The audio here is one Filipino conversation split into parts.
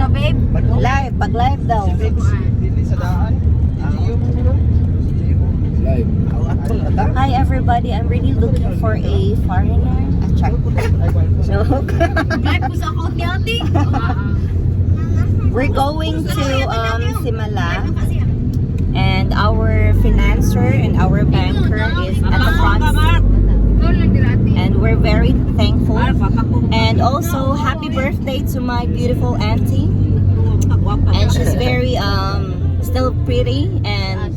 ka, babe? Live, pag live daw. Dili sa daan. Live. Hi everybody, I'm really looking for a foreigner. Joke. Live ko sa account ni ate. We're going to Simala, and our financer and our banker is at the front seat. And we're very thankful. And also, happy birthday to my beautiful auntie. And she's very still pretty and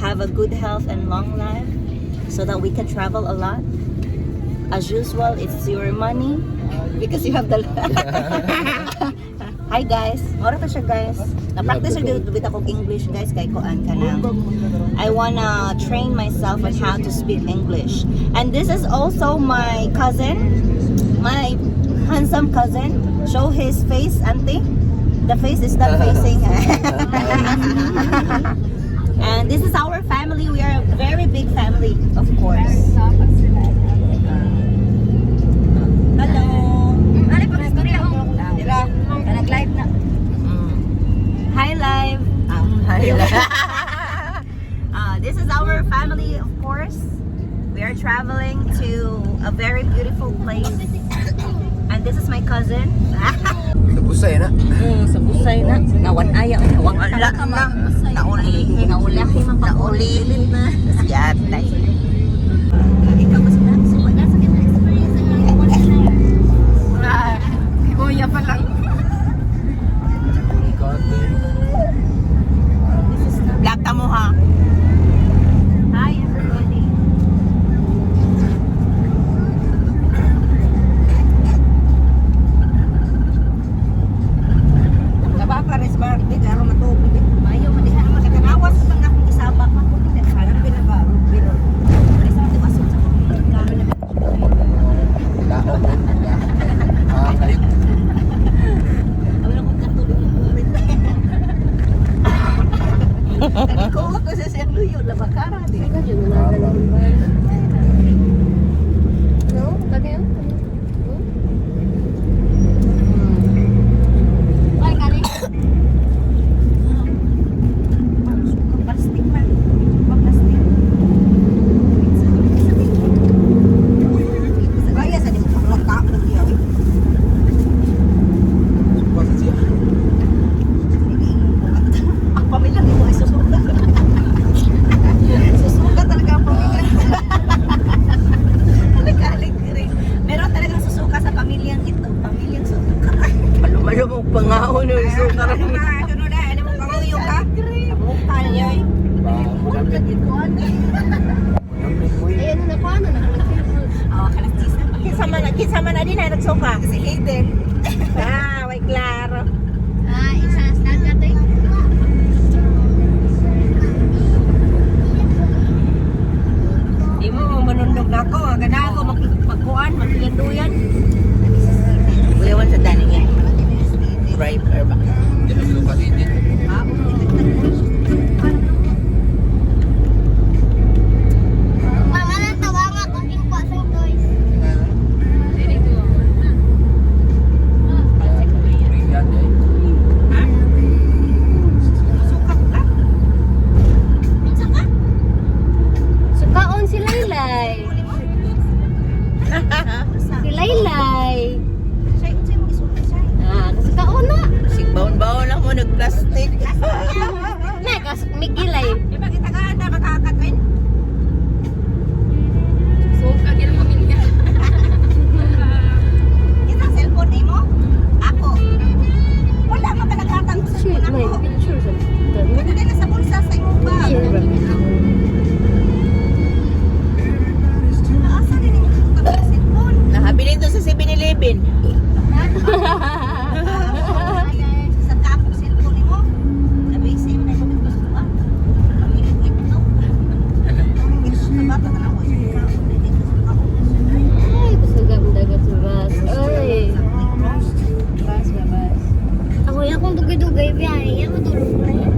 have a good health and long life, so that we can travel a lot. As usual, it's your money because you have the. Hi guys, ora ta siya guys. Na-practice siya dito bita kog English guys kay koan ka na. I wanna train myself on how to speak English. And this is also my cousin, my handsome cousin. Show his face, auntie. The face is not facing. And this is our family. We are a very big family, of course. Hello. Nag-live na. Hi live. This is our family, of course. We are traveling to a very beautiful place. And this is my cousin. Nabusay na. Sa busay na. Nawan ayaw. Nawan na. Naulihin. Naulihin na. Yatay. Ikaw mas nakasuwa na sa kanya experience na. Kuya pa lang. Black ka mo ha. Hi everybody. Nabakares ba? Di karo matubig. Ayaw man diha naman katanawas sa tanga kung isabak man ko din. Harap pinagaro pero ay sa tiwasod sa karo na. Daon. Wala ko katulog ng ulit. Nagkuha ko sa siyang luyo, labakara di. No? Lagi yun? Ay, kali. Plastic man. Plastic. Kaya sa din paglaka ng yaw. Ang pamilya ni mo ay susuka. Susuka talaga ang pamilya. Alig-alig rin. Meron talagang susuka sa pamilyang ito. Pamilyang susuka. Malo mo pangaon no suka ra. Ano na? Ano mo panguyo ka? Bukan yoy. Bukan dito ani. Eh, ano na paano na? Oh, kalastis na. Kinsa man na din ay nagsuka. Si Hayden. Way klaro. Ah, isa sa tate. Di mo manundog na ako. Gana ako magpagkuhan, magpiyanduyan. Buyawan sa daning yan. Driver ba? Dili suka din. Mama nang tawangan kung ingko sa toys. Sukaon si Laylay. Si Laylay. Ah, sukaon na. Sigbaon-baon lang mo nag-plastic. Nekas, migilay. Di ba kita ka na makakatwin? Suka gila pamilya. Kita cellphone ni mo? Ako. Wala man ka naghatang sa Shit, cellphone may ako. picture sa Pwede na sa bulsa sa iyong bag. Asa din yung cellphone? Nakabili ito sa 7-Eleven. Sa kapong cellphone ni mo? Sabi, same na yung gusto mo. Pamilit ito. Ito sa bata na ako. Ay, kusugam dagat sa bus. Ay. Bus ba, bus? Ako yan kung dugay-dugay biyahe. Yan matulog na yan.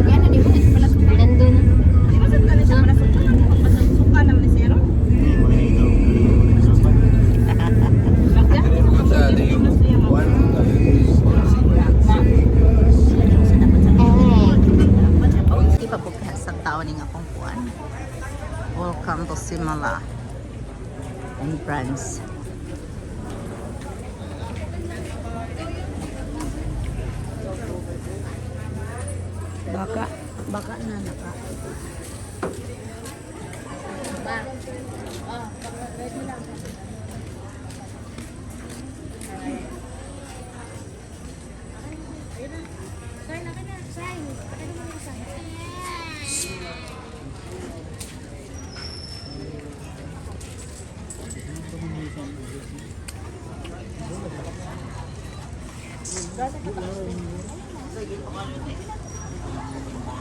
Yan na, di mo na pala suka. Nandun na. Di ba saan ka na siya pala suka? Suka naman ni Zero? Sa di. entrance. Baka na naka.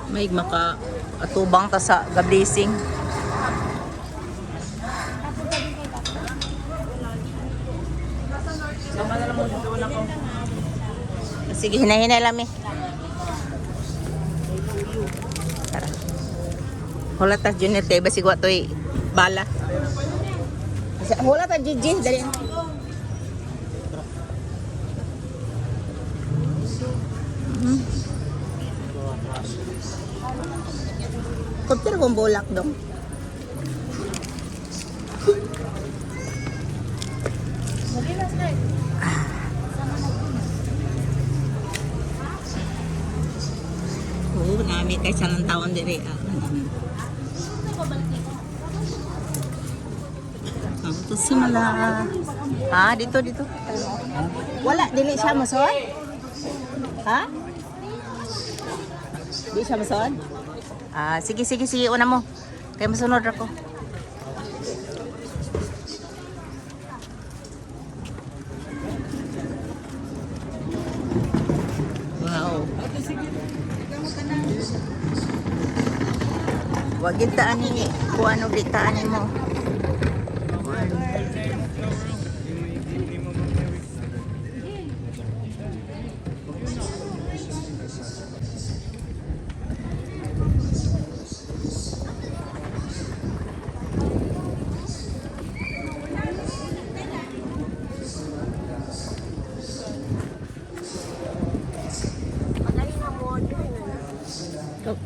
May maka atubang ta sa ga-blessing. Sige, hinay-hinay lang eh. Tara. Hula ta Junior te basig wa toy bala. Hula ta Gigi dali. Kopter kong bolak dong. Oo, nami kay sanang taon dire. Ito si Mala. Ah, dito. Wala, dili siya mason? Ha? Di siya mason? Ah, sige, una mo. Kaya masunod ako. Wow. Wag gintaan ni kung ano gitaan mo.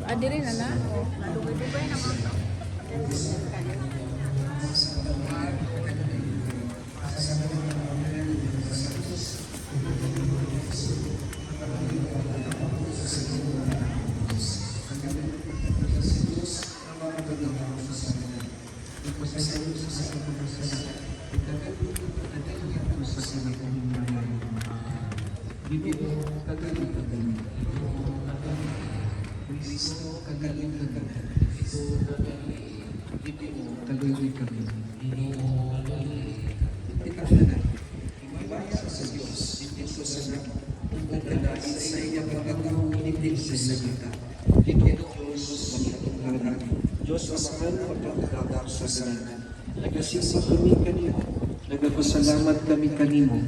Adiri na na. Diyos asahan pagkakadakak sa salanan. Nagasisi kami kanimo, nagapasalamat kami kanimo,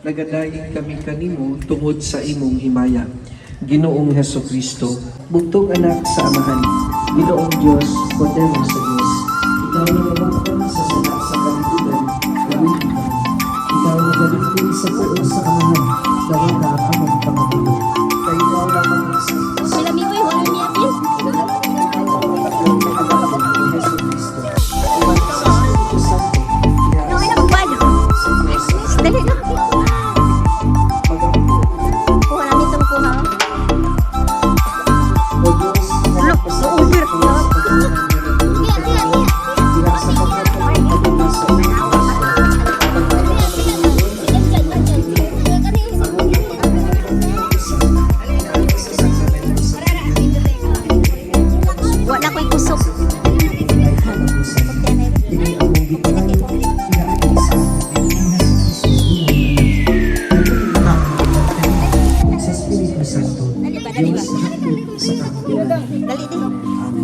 nagadaig kami kanimo tungod sa imong himaya. Ginoong Hesukristo, bugtong anak sa amahan, Ginoong Diyos, Kordero sa Diyos. Ikaw na nabangkan sa sana sa kalitugan, gawin kami. Ikaw na galingkod sa puo sa amahan, gawin na ang amang pangabulo. Kayo ikaw lamang ang sa Sila mi uy, wala niya pin. Okay na magbalo. Dali na. Kuha namin itong kuha. Look, over. Wala ko'y kusok.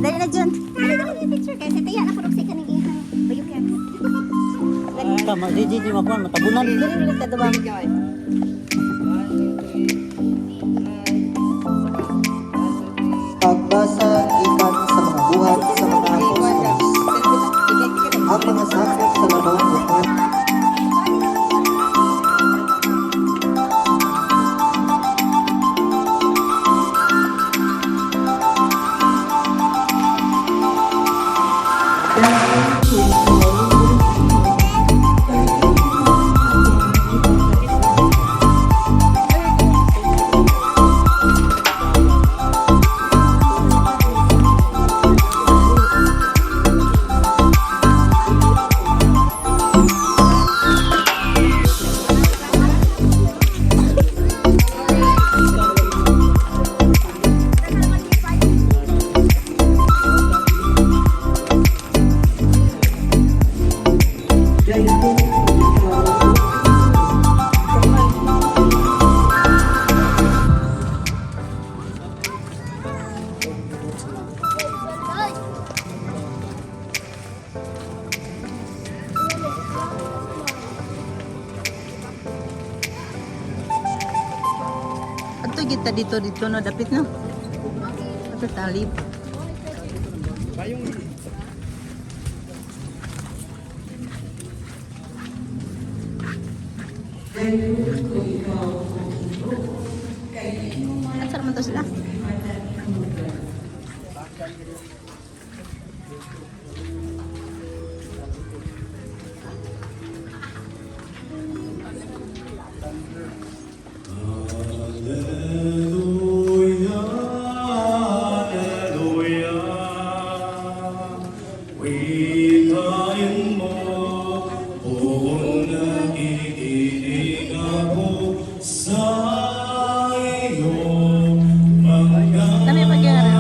Dali na dyan. Dali na picture kaya sa tiyan ako rin sa kaning iha. Bayok yan. Tama, di makuha matabunan. Dali na kadabang. Pagbasa ikan sa mga buhat sa mga apostolos. Ang mga sakop sa labang buhat. kita dito no dapit no. Ito talip. Asal man to sila? Dami pagyara.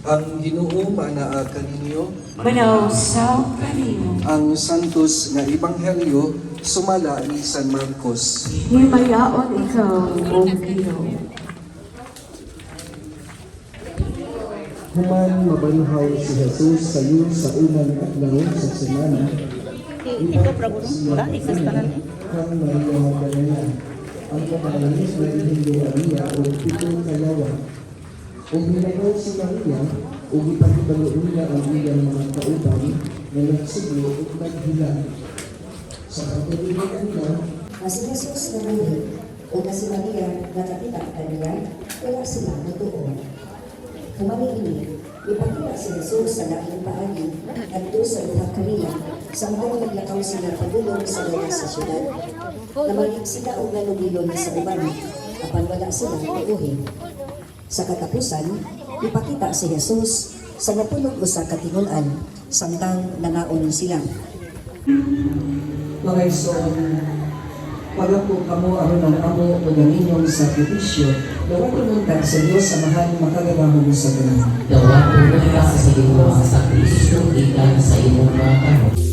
Ang Ginoo manaa kaninyo, Manausaw kanimo, ang santos nga ebanghelyo sumala ni San Marcos. himayaon ikaw, O Ginoo. Human mabanhaw si Jesus sa iyo sa unang adlaw sa semana. Ikaw praguno, ba? Exist ka na ni. Kang Maria Magdalena, ang kapanalis na Hindu Maria o pito kayawa. O ginagaw si Maria, o ipagibaloon niya ang iyang mga kauban na nagsiglo o naghilang. Sa katuligan niya, na si Jesus nabuhi o na si Maria nakakita kaniya, wala silang natuon. Humani ini, ipakita si Jesus sa laking paagi at doon sa luhang kanila sa mga naglakaw sila pagulong sa gawas sa syudad. Namalig sila o galugilon sa uban, apan wala silang tuuhin. Sa katapusan, ipakita si Jesus sa napunog o sa katinunan, samtang nangaon sila. mga isoon, para po kamo aron ang amo o ng inyong sakripisyo, dapat pumunta sa Diyos sa mahal makagabamo mo sa ganun. Dawa pumunta sa Ginoo ang sakrisyo gikan sa imong mga kamot.